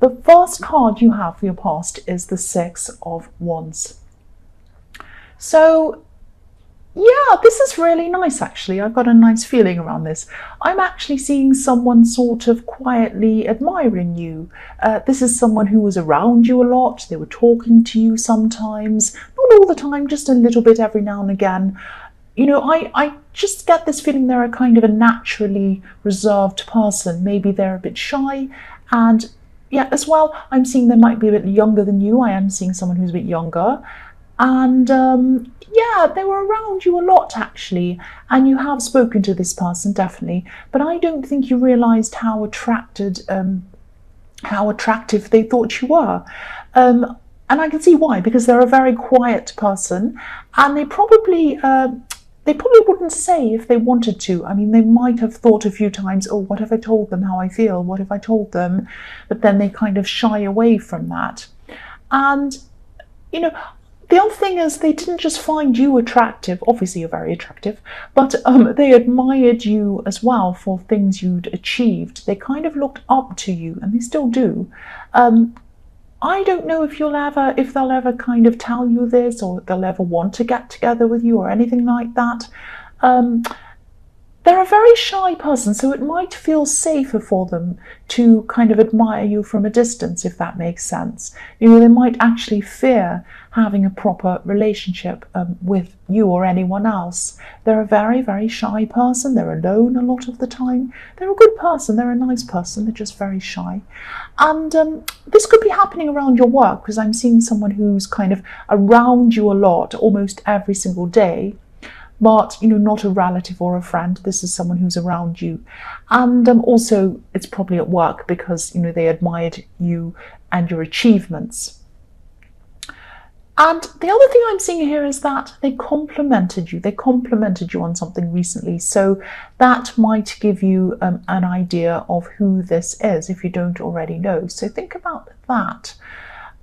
The first card you have for your past is the Six of Wands. So yeah, this is really nice actually. I've got a nice feeling around this. I'm actually seeing someone sort of quietly admiring you. This is someone who was around you a lot. They were talking to you sometimes, not all the time, just a little bit every now and again. You know, I just get this feeling they're a kind of a naturally reserved person. Maybe they're a bit shy, and yeah, as well, I'm seeing they might be a bit younger than you. I am seeing someone who's a bit younger. And yeah, they were around you a lot actually, and you have spoken to this person definitely, but I don't think you realised how attractive they thought you were. And I can see why, because they're a very quiet person, and they probably wouldn't say if they wanted to. I mean, they might have thought a few times, oh, what if I told them how I feel? What if I told them? But then they kind of shy away from that. And, you know, the other thing is they didn't just find you attractive, obviously you're very attractive, but they admired you as well for things you'd achieved. They kind of looked up to you, and they still do. I don't know if they'll ever kind of tell you this, or they'll ever want to get together with you or anything like that. They're a very shy person, so it might feel safer for them to kind of admire you from a distance, if that makes sense. You know, they might actually fear having a proper relationship with you or anyone else. They're a very, very shy person. They're alone a lot of the time. They're a good person. They're a nice person. They're just very shy. And this could be happening around your work, because I'm seeing someone who's kind of around you a lot, almost every single day. But, you know, not a relative or a friend. This is someone who's around you. And also, it's probably at work, because, you know, they admired you and your achievements. And the other thing I'm seeing here is that they complimented you. They complimented you on something recently. So that might give you an idea of who this is, if you don't already know. So think about that.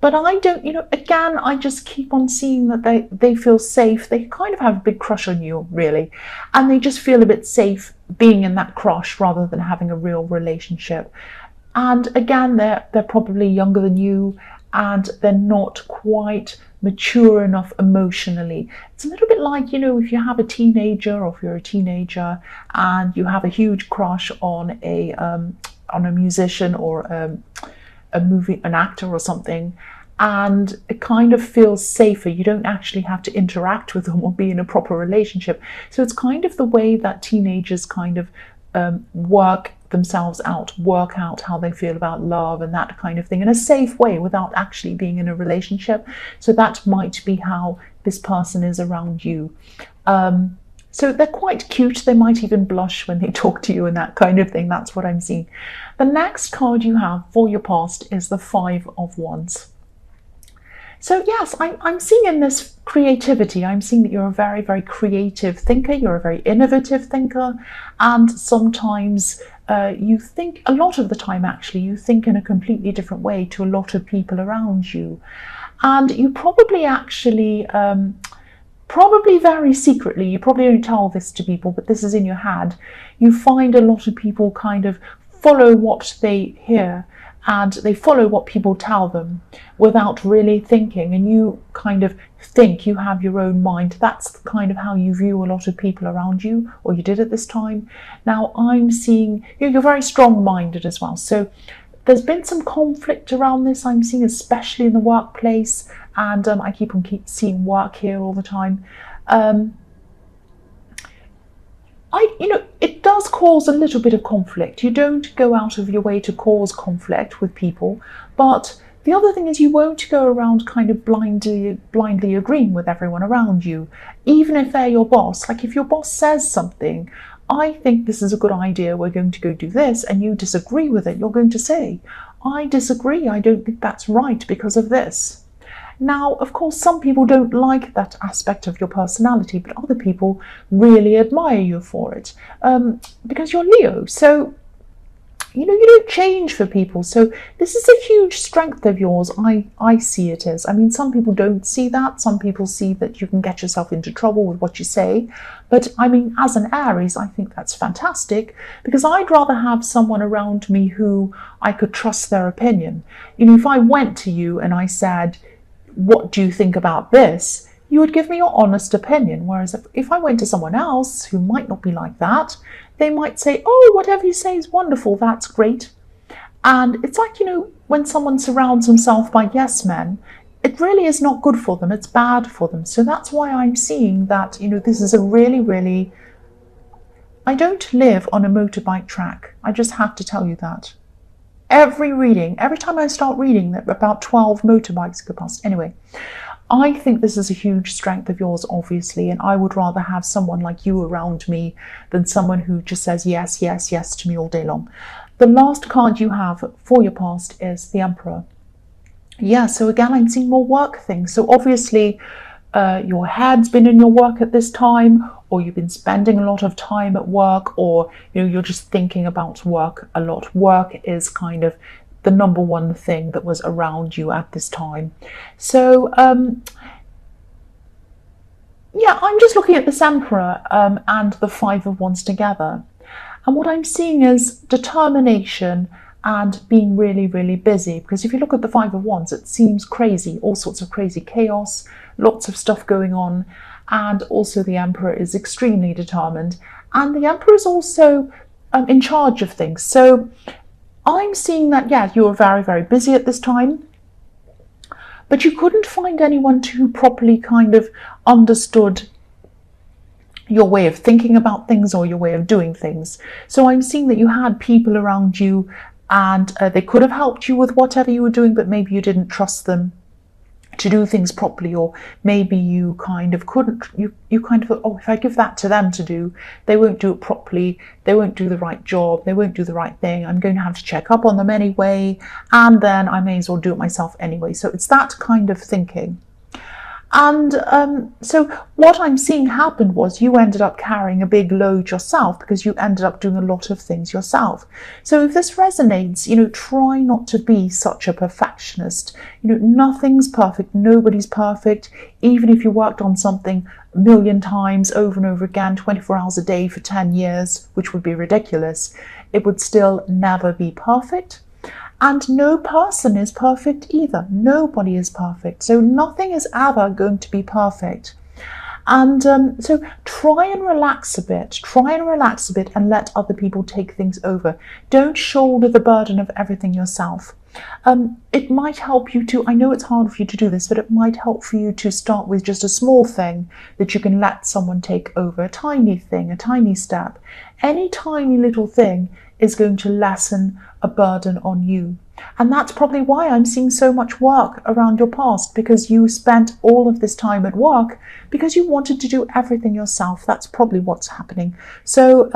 But I don't, you know, again, I just keep on seeing that they feel safe. They kind of have a big crush on you, really. And they just feel a bit safe being in that crush rather than having a real relationship. And again, they're probably younger than you, and they're not quite mature enough emotionally. It's a little bit like, you know, if you have a teenager, or if you're a teenager and you have a huge crush on a musician or an actor or something, and it kind of feels safer. You don't actually have to interact with them or be in a proper relationship. So it's kind of the way that teenagers kind of work themselves out, work out how they feel about love and that kind of thing in a safe way without actually being in a relationship. So that might be how this person is around you. So they're quite cute. They might even blush when they talk to you and that kind of thing. That's what I'm seeing. The next card you have for your past is the Five of Wands. So yes, I'm seeing in this creativity. I'm seeing that you're a very, very creative thinker. You're a very innovative thinker. And sometimes you think, a lot of the time actually, you think in a completely different way to a lot of people around you. And you probably actually, probably very secretly, you probably don't tell this to people, but this is in your head, you find a lot of people kind of follow what they hear, and they follow what people tell them without really thinking, and you kind of think you have your own mind. That's kind of how you view a lot of people around you, or you did at this time. Now I'm seeing you're very strong-minded as well, so there's been some conflict around this. I'm seeing, especially in the workplace, and I keep seeing work here all the time. It does cause a little bit of conflict. You don't go out of your way to cause conflict with people, but the other thing is you won't go around kind of blindly agreeing with everyone around you, even if they're your boss. Like if your boss says something, I think this is a good idea, we're going to go do this, and you disagree with it, you're going to say, I disagree, I don't think that's right because of this. Now, of course, some people don't like that aspect of your personality, but other people really admire you for it, because you're Leo. So, you don't change for people. So this is a huge strength of yours. I see it as. I mean, some people don't see that. Some people see that you can get yourself into trouble with what you say. But I mean, as an Aries, I think that's fantastic, because I'd rather have someone around me who I could trust their opinion. If I went to you and I said, what do you think about this? You would give me your honest opinion. Whereas if I went to someone else who might not be like that, they might say, oh, whatever you say is wonderful, that's great. And it's like, when someone surrounds himself by yes men, it really is not good for them. It's bad for them. So that's why I'm seeing that, this is a really, really... I don't live on a motorbike track. I just have to tell you that. Every time I start reading, about 12 motorbikes go past. Anyway, I think this is a huge strength of yours, obviously, and I would rather have someone like you around me than someone who just says yes, yes, yes to me all day long. The last card you have for your past is the Emperor. Yeah, so again, I'm seeing more work things. So obviously, your head's been in your work at this time, or you've been spending a lot of time at work, or you're just thinking about work a lot. Work is kind of the number one thing that was around you at this time. So yeah, I'm just looking at this Emperor and the Five of Wands together, and what I'm seeing is determination and being really, really busy. Because if you look at the Five of Wands, it seems crazy, all sorts of crazy chaos, lots of stuff going on. And also the Emperor is extremely determined, and the Emperor is also in charge of things. So I'm seeing that, yeah, you were very, very busy at this time, but you couldn't find anyone who properly kind of understood your way of thinking about things or your way of doing things. So I'm seeing that you had people around you, and they could have helped you with whatever you were doing, but maybe you didn't trust them to do things properly, or maybe you kind of couldn't, you kind of thought, oh, if I give that to them to do, they won't do it properly, they won't do the right job, they won't do the right thing, I'm going to have to check up on them anyway, and then I may as well do it myself anyway. So it's that kind of thinking. And so what I'm seeing happen was you ended up carrying a big load yourself, because you ended up doing a lot of things yourself. So if this resonates, try not to be such a perfectionist. Nothing's perfect. Nobody's perfect. Even if you worked on something a million times over and over again, 24 hours a day for 10 years, which would be ridiculous, it would still never be perfect. And no person is perfect either. Nobody is perfect. So nothing is ever going to be perfect. And so try and relax a bit. And let other people take things over. Don't shoulder the burden of everything yourself. It might help you to, I know it's hard for you to do this, but it might help for you to start with just a small thing that you can let someone take over. A tiny thing, a tiny step. Any tiny little thing is going to lessen a burden on you. And that's probably why I'm seeing so much work around your past, because you spent all of this time at work because you wanted to do everything yourself. That's probably what's happening. So,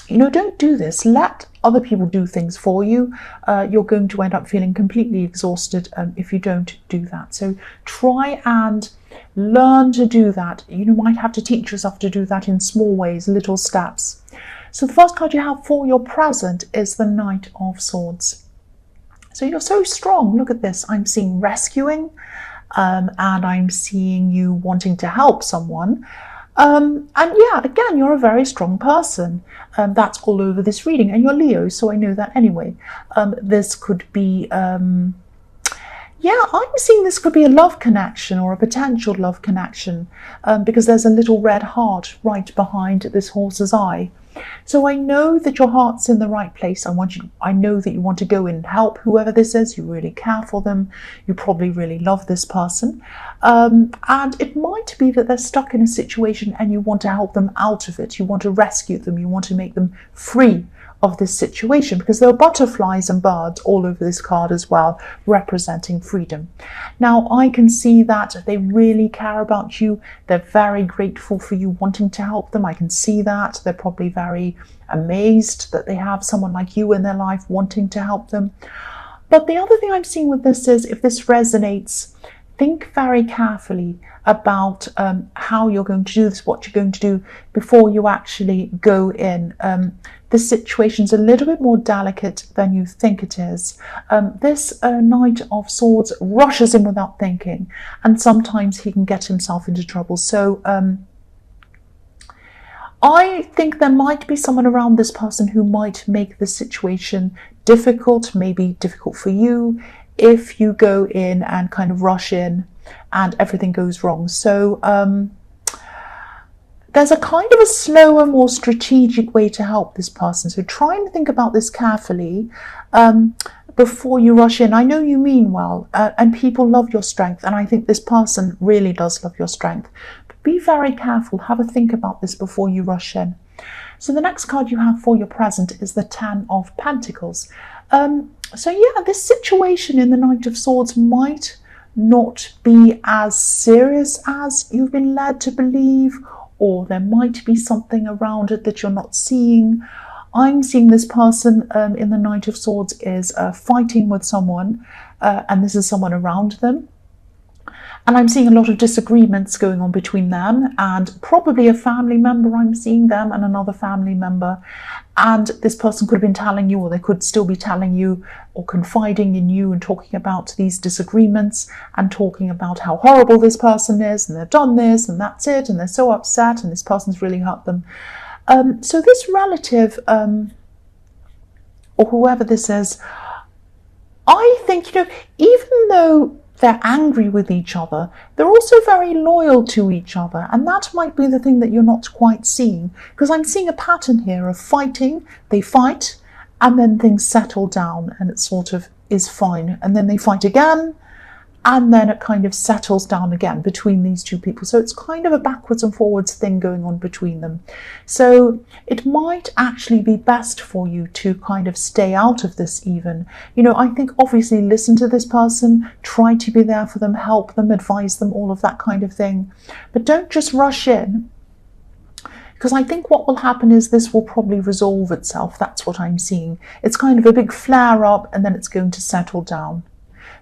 don't do this. Let other people do things for you. You're going to end up feeling completely exhausted if you don't do that. So try and learn to do that. You might have to teach yourself to do that in small ways, little steps. So the first card you have for your present is the Knight of Swords. So you're so strong. Look at this. I'm seeing rescuing, and I'm seeing you wanting to help someone. And yeah, again, you're a very strong person. That's all over this reading. And you're Leo, so I know that anyway. This could be... yeah, I'm seeing this could be a love connection or a potential love connection, because there's a little red heart right behind this horse's eye. So I know that your heart's in the right place. I know that you want to go and help whoever this is. You really care for them. You probably really love this person. And it might be that they're stuck in a situation and you want to help them out of it. You want to rescue them. You want to make them free of this situation, because there are butterflies and birds all over this card as well, representing freedom. Now, I can see that they really care about you. They're very grateful for you wanting to help them. I can see that. They're probably very amazed that they have someone like you in their life wanting to help them. But the other thing I'm seeing with this is, if this resonates, think very carefully about how you're going to do this, what you're going to do before you actually go in. This situation's a little bit more delicate than you think it is. This Knight of Swords rushes in without thinking, and sometimes he can get himself into trouble. So I think there might be someone around this person who might make the situation difficult, maybe difficult for you, if you go in and kind of rush in and everything goes wrong. So there's a kind of a slower, more strategic way to help this person. So try and think about this carefully before you rush in. I know you mean well, and people love your strength, and I think this person really does love your strength. But be very careful, have a think about this before you rush in. So the next card you have for your present is the Ten of Pentacles. So yeah, this situation in the Knight of Swords might not be as serious as you've been led to believe, or there might be something around it that you're not seeing. I'm seeing this person in the Knight of Swords is fighting with someone, and this is someone around them. And I'm seeing a lot of disagreements going on between them and probably a family member. I'm seeing them and another family member. And this person could have been telling you, or they could still be telling you or confiding in you and talking about these disagreements and talking about how horrible this person is and they've done this and that's it and they're so upset and this person's really hurt them. So this relative, or whoever this is, I think, even though they're angry with each other, they're also very loyal to each other, and that might be the thing that you're not quite seeing, because I'm seeing a pattern here of fighting. They fight and then things settle down and it sort of is fine, and then they fight again and then it kind of settles down again between these two people. So it's kind of a backwards and forwards thing going on between them. So it might actually be best for you to kind of stay out of this even. I think obviously listen to this person, try to be there for them, help them, advise them, all of that kind of thing. But don't just rush in, because I think what will happen is this will probably resolve itself. That's what I'm seeing. It's kind of a big flare up and then it's going to settle down.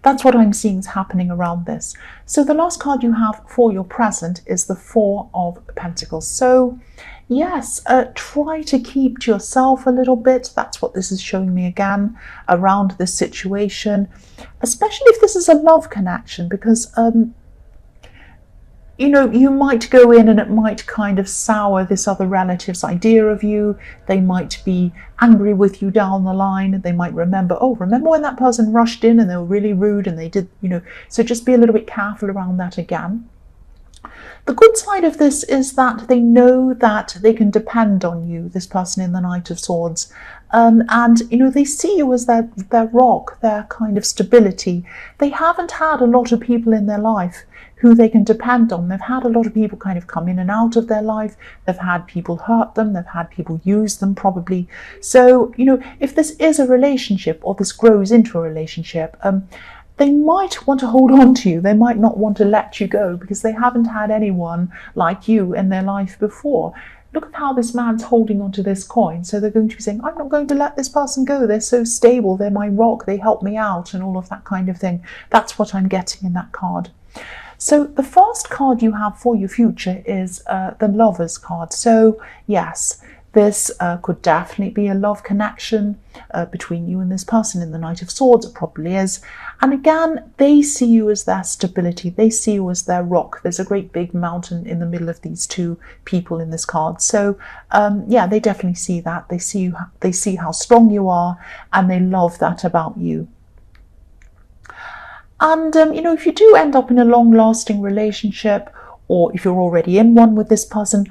That's what I'm seeing is happening around this. So the last card you have for your present is the Four of Pentacles. So yes, try to keep to yourself a little bit. That's what this is showing me again around this situation, especially if this is a love connection, because you might go in and it might kind of sour this other relative's idea of you. They might be angry with you down the line. They might remember when that person rushed in and they were really rude and they did, so just be a little bit careful around that again. The good side of this is that they know that they can depend on you, this person in the Knight of Swords. And they see you as their rock, their kind of stability. They haven't had a lot of people in their life who they can depend on. They've had a lot of people kind of come in and out of their life. They've had people hurt them. They've had people use them probably. So, if this is a relationship or this grows into a relationship, they might want to hold on to you. They might not want to let you go because they haven't had anyone like you in their life before. Look at how this man's holding onto this coin. So they're going to be saying, I'm not going to let this person go. They're so stable. They're my rock. They help me out and all of that kind of thing. That's what I'm getting in that card. So the first card you have for your future is the Lovers card. So yes, this could definitely be a love connection between you and this person in the Knight of Swords. It probably is. And again, they see you as their stability. They see you as their rock. There's a great big mountain in the middle of these two people in this card. So yeah, they definitely see that. They see how strong you are, and they love that about you. And, if you do end up in a long-lasting relationship, or if you're already in one with this person,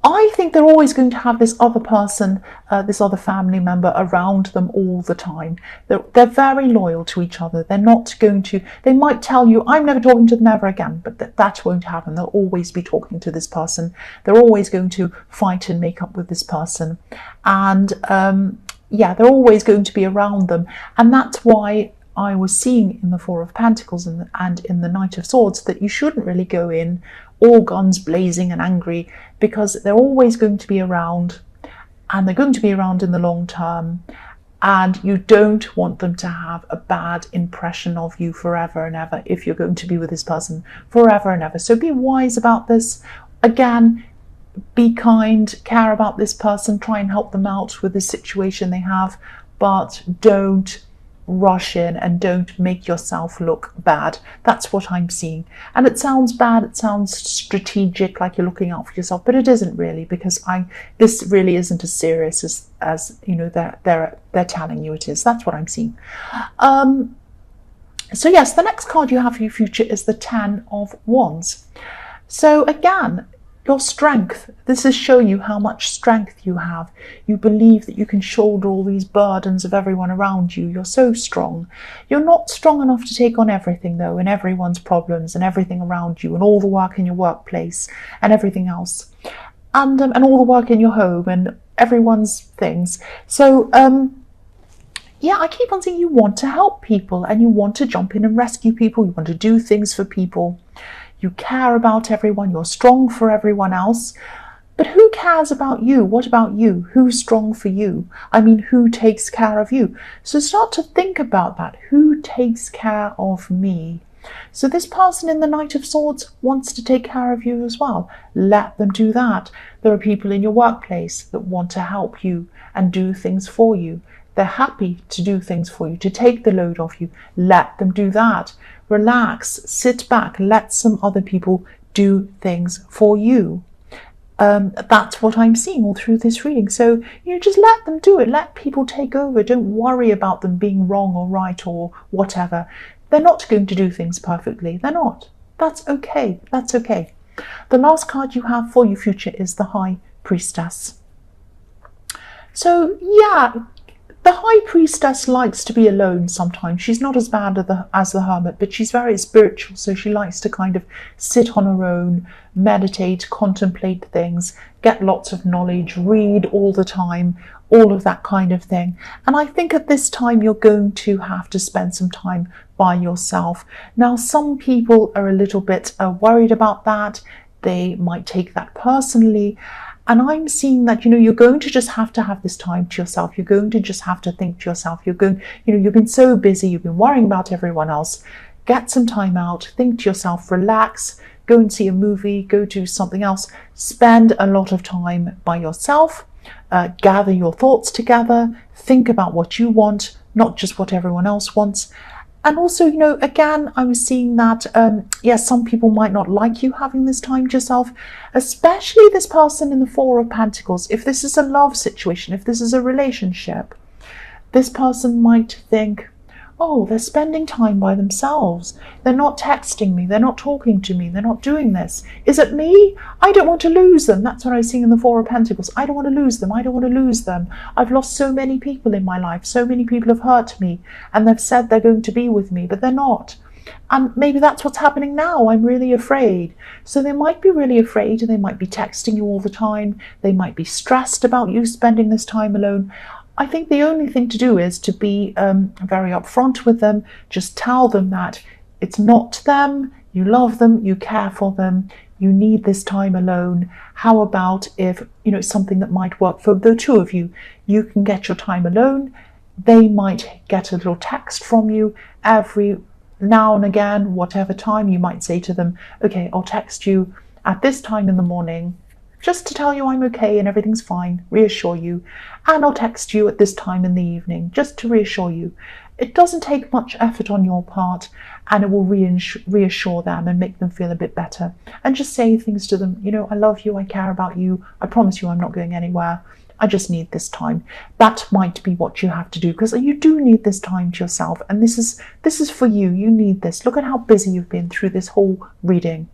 I think they're always going to have this other person, this other family member around them all the time. They're very loyal to each other. They're not going to, they might tell you, I'm never talking to them ever again, but that won't happen. They'll always be talking to this person. They're always going to fight and make up with this person. And, yeah, they're always going to be around them. And that's why I was seeing in the Four of Pentacles and in the Knight of Swords that you shouldn't really go in all guns blazing and angry, because they're always going to be around, and they're going to be around in the long term. and you don't want them to have a bad impression of you forever and ever if you're going to be with this person forever and ever. So be wise about this. Again, be kind, care about this person, try and help them out with the situation they have, but don't rush in and don't make yourself look bad. That's what I'm seeing. And it sounds bad, it sounds strategic, like you're looking out for yourself, but it isn't really, because this really isn't as serious as you know they're telling you it is. That's what I'm seeing. So yes, the next card you have for your future is the Ten of Wands. So again, your strength. This is showing you how much strength you have. You believe that you can shoulder all these burdens of everyone around you. You're so strong. You're not strong enough to take on everything, though, and everyone's problems and everything around you and all the work in your workplace and everything else. And all the work in your home and everyone's things. So, yeah, I keep on saying you want to help people and you want to jump in and rescue people. You want to do things for people. You care about everyone, you're strong for everyone else. But who cares about you? What about you? Who's strong for you? I mean, who takes care of you? So start to think about that. Who takes care of me? So this person in the Knight of Swords wants to take care of you as well. Let them do that. There are people in your workplace that want to help you and do things for you. They're happy to do things for you, to take the load off you. Let them do that. Relax, sit back, let some other people do things for you. That's what I'm seeing all through this reading. So, just let them do it. Let people take over. Don't worry about them being wrong or right or whatever. They're not going to do things perfectly. They're not. That's okay. That's okay. The last card you have for your future is the High Priestess. So, yeah, the High Priestess likes to be alone sometimes. She's not as bad as the Hermit, but she's very spiritual, so she likes to kind of sit on her own, meditate, contemplate things, get lots of knowledge, read all the time, all of that kind of thing. And I think at this time you're going to have to spend some time by yourself. Now, some people are a little bit worried about that. They might take that personally. And I'm seeing that, you're going to just have to have this time to yourself. You're going to just have to think to yourself. You've been so busy. You've been worrying about everyone else. Get some time out. Think to yourself. Relax. Go and see a movie. Go do something else. Spend a lot of time by yourself. Gather your thoughts together. Think about what you want, not just what everyone else wants. And also, again, I was seeing that, yes, some people might not like you having this time to yourself, especially this person in the Four of Pentacles. If this is a love situation, if this is a relationship, this person might think, oh, they're spending time by themselves. They're not texting me. They're not talking to me. They're not doing this. Is it me? I don't want to lose them. That's what I was seeing in the Four of Pentacles. I don't want to lose them. I don't want to lose them. I've lost so many people in my life. So many people have hurt me and they've said they're going to be with me, but they're not. And maybe that's what's happening now. I'm really afraid. So they might be really afraid and they might be texting you all the time. They might be stressed about you spending this time alone. I think the only thing to do is to be very upfront with them. Just tell them that it's not them, you love them, you care for them, you need this time alone. How about if, something that might work for the two of you? You can get your time alone. They might get a little text from you every now and again, whatever time. You might say to them, okay, I'll text you at this time in the morning, just to tell you I'm okay and everything's fine, reassure you. And I'll text you at this time in the evening, just to reassure you. It doesn't take much effort on your part, and it will reassure them and make them feel a bit better. And just say things to them, I love you, I care about you, I promise you I'm not going anywhere. I just need this time. That might be what you have to do, because you do need this time to yourself. And this is for you. You need this. Look at how busy you've been through this whole reading.